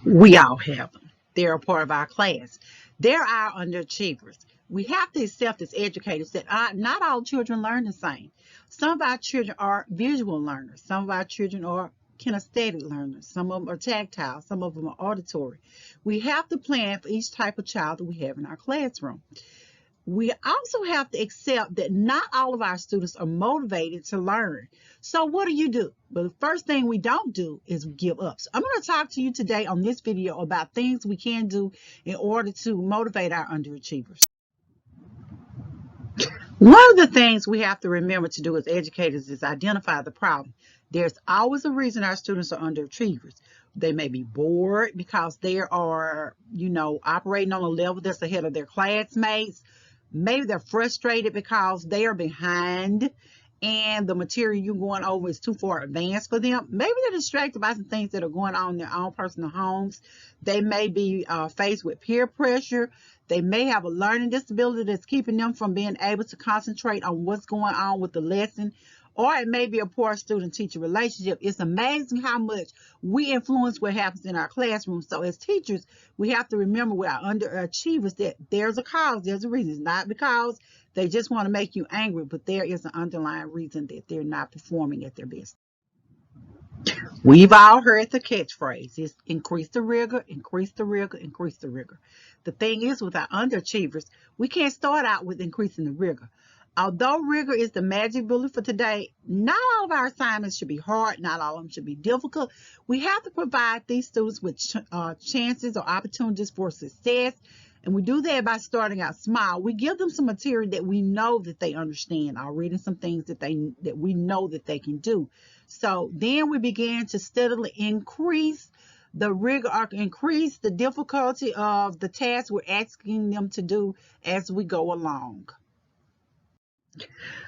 We all have them. They're a part of our class. They're our underachievers. We have to accept as educators that not all children learn the same. Some of our children are visual learners. Some of our children are kinesthetic learners. Some of them are tactile. Some of them are auditory. We have to plan for each type of child that we have in our classroom. We also have to accept that not all of our students are motivated to learn. So what do? Well, the first thing we don't do is give up. So I'm going to talk to you today on this video about things we can do in order to motivate our underachievers. One of the things we have to remember to do as educators is identify the problem. There's always a reason our students are underachievers. They may be bored because they are, operating on a level that's ahead of their classmates. Maybe they're frustrated because they are behind and the material you're going over is too far advanced for them. Maybe they're distracted by some things that are going on in their own personal homes. They may be faced with peer pressure. They may have a learning disability that's keeping them from being able to concentrate on what's going on with the lesson. Or it may be a poor student-teacher relationship. It's amazing how much we influence what happens in our classroom. So as teachers, we have to remember with our underachievers that there's a cause, there's a reason. It's not because they just want to make you angry, but there is an underlying reason that they're not performing at their best. We've all heard the catchphrase, it's increase the rigor, increase the rigor, increase the rigor. The thing is with our underachievers, we can't start out with increasing the rigor. Although rigor is the magic bullet for today, not all of our assignments should be hard, not all of them should be difficult. We have to provide these students with chances or opportunities for success, and we do that by starting out small. We give them some material that we know that they understand already, and some things that we know that they can do. So then we begin to steadily increase the rigor or increase the difficulty of the task we're asking them to do as we go along.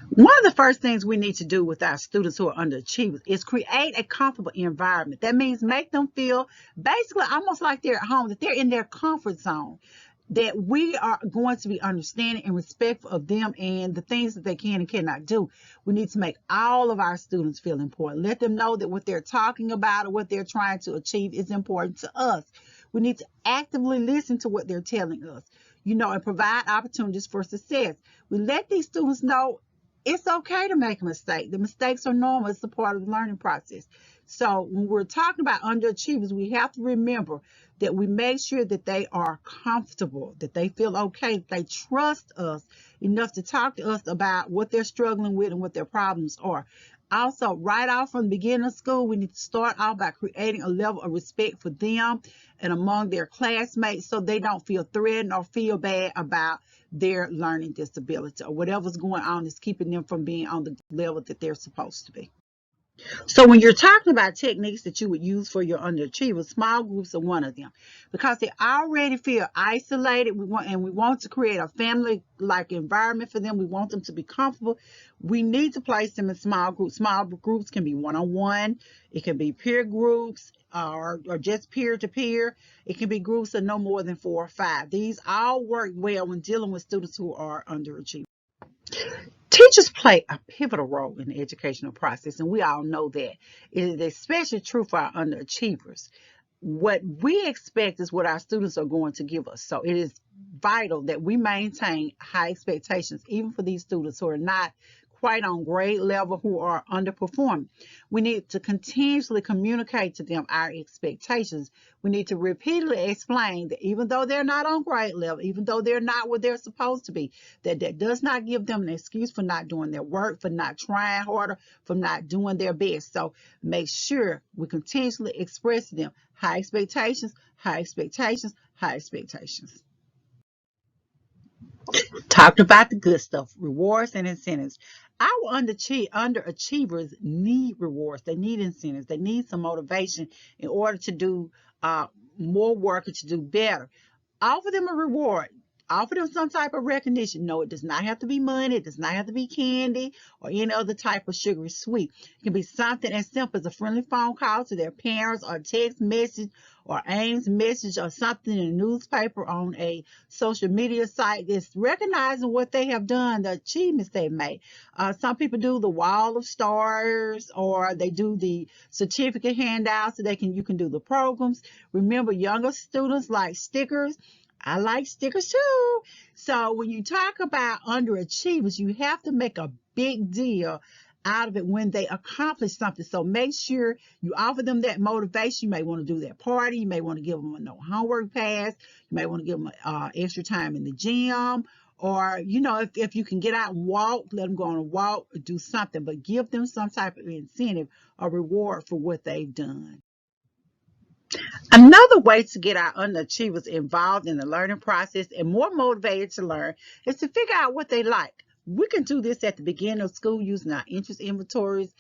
One of the first things we need to do with our students who are underachievers is create a comfortable environment. That means make them feel basically almost like they're at home, that they're in their comfort zone, that we are going to be understanding and respectful of them and the things that they can and cannot do. We need to make all of our students feel important. Let them know that what they're talking about or what they're trying to achieve is important to us. We need to actively listen to what they're telling us, and provide opportunities for success. We let these students know it's okay to make a mistake. The mistakes are normal. It's a part of the learning process. So when we're talking about underachievers, we have to remember that we make sure that they are comfortable, that they feel okay, that they trust us enough to talk to us about what they're struggling with and what their problems are. Also, right off from the beginning of school, we need to start off by creating a level of respect for them and among their classmates so they don't feel threatened or feel bad about their learning disability or whatever's going on is keeping them from being on the level that they're supposed to be. So when you're talking about techniques that you would use for your underachievers, small groups are one of them because they already feel isolated. We want to create a family-like environment for them. We want them to be comfortable. We need to place them in small groups. Small groups can be one-on-one. It can be peer groups or just peer-to-peer. It can be groups of no more than 4 or 5. These all work well when dealing with students who are underachieving. Teachers play a pivotal role in the educational process, and we all know that. It is especially true for our underachievers. What we expect is what our students are going to give us. So it is vital that we maintain high expectations, even for these students who are not quite on grade level, who are underperforming. We need to continuously communicate to them our expectations. We need to repeatedly explain that even though they're not on grade level, even though they're not where they're supposed to be, that does not give them an excuse for not doing their work, for not trying harder, for not doing their best. So make sure we continuously express to them high expectations, high expectations, high expectations. Talked about the good stuff, rewards and incentives. Our underachievers need rewards. They need incentives. They need some motivation in order to do more work and to do better. Offer them a reward. Offer them some type of recognition. No, it does not have to be money. It does not have to be candy or any other type of sugary sweet. It can be something as simple as a friendly phone call to their parents, or a text message, or Ames message, or something in a newspaper, on a social media site. It's recognizing what they have done, the achievements they've made. Some people do the wall of stars, or they do the certificate handouts so you can do the programs. Remember, younger students like stickers. I like stickers too. So when you talk about underachievers, you have to make a big deal out of it when they accomplish something. So make sure you offer them that motivation. You may want to do that party. You may want to give them a no homework pass. You may want to give them extra time in the gym. Or, if you can get out and walk, let them go on a walk, do something, but give them some type of incentive or reward for what they've done. Another way to get our underachievers involved in the learning process and more motivated to learn is to figure out what they like. We can do this at the beginning of school using our interest inventories.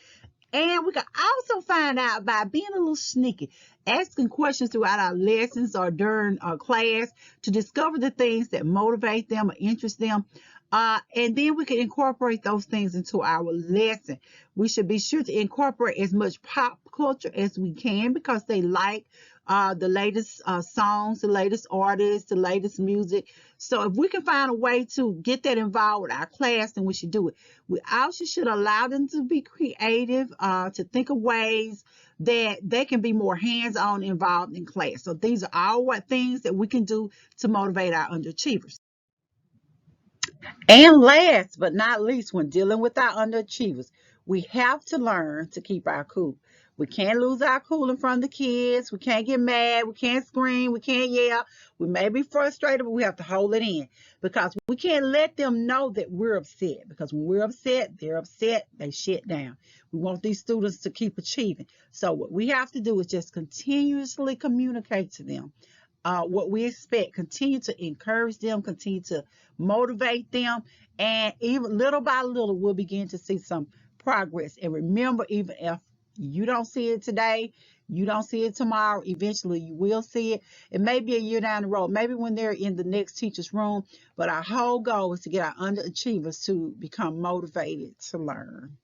And we can also find out by being a little sneaky, asking questions throughout our lessons or during our class to discover the things that motivate them or interest them. And then we can incorporate those things into our lesson. We should be sure to incorporate as much pop culture as we can, because they like the latest songs, the latest artists, the latest music. So if we can find a way to get that involved with our class, then we should do it. We also should allow them to be creative, to think of ways that they can be more hands-on involved in class. So these are all what things that we can do to motivate our underachievers. And last but not least, when dealing with our underachievers, we have to learn to keep our cool. We can't lose our cool in front of the kids. We can't get mad. We can't scream. We can't yell. We may be frustrated, but we have to hold it in, because we can't let them know that we're upset. Because when we're upset, they're upset. They shut down. We want these students to keep achieving. So what we have to do is just continuously communicate to them what we expect, continue to encourage them, continue to motivate them, and even little by little, we'll begin to see some progress. And remember, even if you don't see it today, you don't see it tomorrow, eventually you will see it. It may be a year down the road, maybe when they're in the next teacher's room, but our whole goal is to get our underachievers to become motivated to learn.